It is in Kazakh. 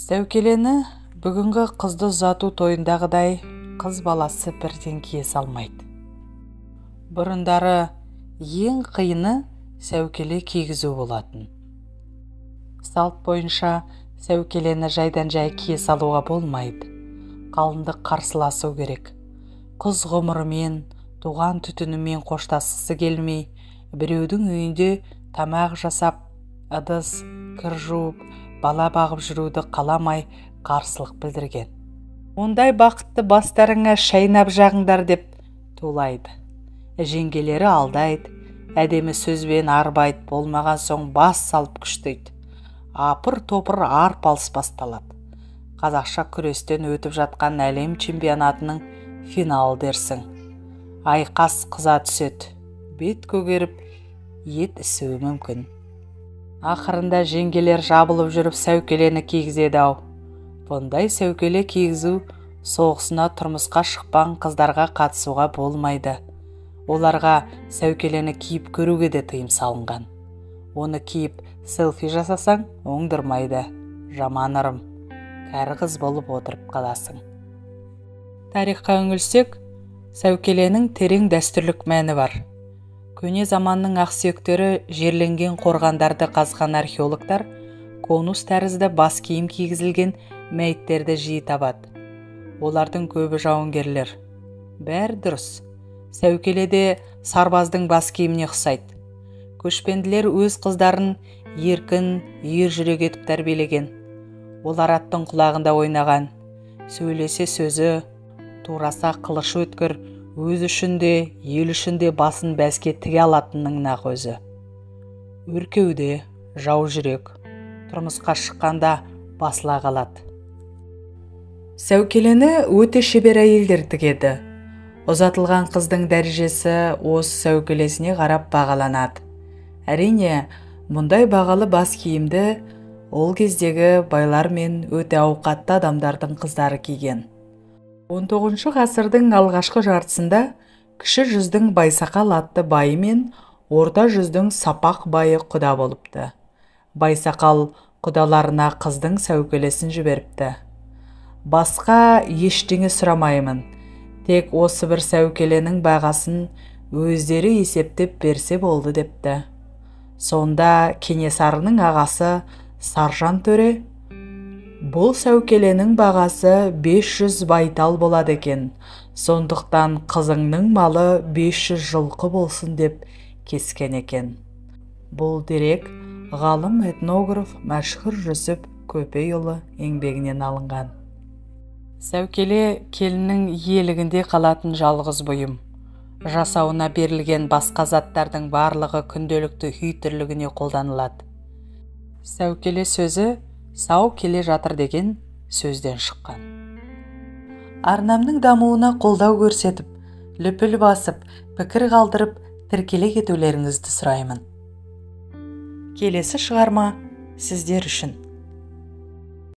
Сәукелені бүгінгі қызды ұзату тойындағыдай қыз баласы бірден кие салмайды. Бұрындары ең қиыны сәукеле кигізу болатын. Салт бойынша сәукелені жайдан жай кие салуға болмайды. Қалыңдық қарсыласу керек. Қыз ғұмырымен, туған түтінімен қоштасқысы келмей, біреудің үйінде тамақ жасап, ыдыс, кір жуып, бала бағып жүруді қаламай қарсылық білдірген. Ондай бақытты бастарыңа шайнап жағыңдар деп тулайды. Жеңгелері алдайды, әдемі сөзбен арбайды, болмаған соң бас салып күштейді. Апыр-топыр арпалыс басталады. Қазақша күрестен өтіп жатқан әлем чемпионатының финалы дерсің. Айқас қыза түседі, бет көгеріп, ет ісуі мүмкін. Ақырында жеңгелер жабылып жүріп сәукелені кигізеді ау. Бұндай сәукеле кигізу соғысына тұрмысқа шықпан қыздарға қатысуға болмайды. Оларға сәукелені киіп көруге де тыйым салынған. Оны киіп селфи жасасаң оңдырмайды. Жаман ырым. Кәрі қыз болып отырып қаласың. Тарихқа үңілсек, сәукеленің терең дәстүрлік мәні бар. Көне заманның ақсүйектері жерленген қорғандарды қазған археологтар конус тәрізді бас киім кигізілген мәйіттерді жиі табады. Олардың көбі жауынгерлер. Бәрі дұрыс. Сәукеледе сарбаздың бас киіміне ұқсайды. Көшпенділер өз қыздарын еркін, ер жүрек етіп тәрбиелеген. Олар аттың құлағында ойнаған. Сөйлесе сөзі, тураса қылышы өткір, өз үшін де, ел үшін де басын бәске тіге алатынның нақ өзі. Өркеуде, жау жүрек, тұрмысқа шыққанда басыла қалады. Сәукелені өте шебер әйелдер тігеді. Ұзатылған қыздың дәрежесі осы сәукелесіне қарап бағаланады. Әрине, мұндай бағалы бас киімді ол кездегі байлар мен өте ауқатты адамдардың қыздары киген. 19 ғасырдың алғашқы жартысында кіші жүздің Байсақал атты байы мен орта жүздің Сапақ байы құда болыпты. Байсақал құдаларына қыздың сәукелесін жіберіпті. Басқа ештеңе сұрамаймын, тек осы бір сәукеленің бағасын өздері есептеп берсе болды депті. Сонда Кенесарының ағасы Саржан төре, бұл сәукеленің бағасы 500 байтал болады екен, сондықтан қызыңның малы 500 жылқы болсын деп кескен екен. Бұл дерек ғалым этнограф Мәшһүр Жүсіп Көпейұлы еңбегінен алынған. Сәукеле келіннің иелігінде қалатын жалғыз бұйым. Жасауына берілген басқа заттардың барлығы күнделікті үй тірлігіне қолданылады. Сәукеле сөзі сау келе жатыр деген сөзден шыққан. Арнамның дамуына қолдау көрсетіп, лүпіл басып, пікір қалдырып, тіркеле кетулеріңізді сұраймын. Келесі шығарма сіздер үшін.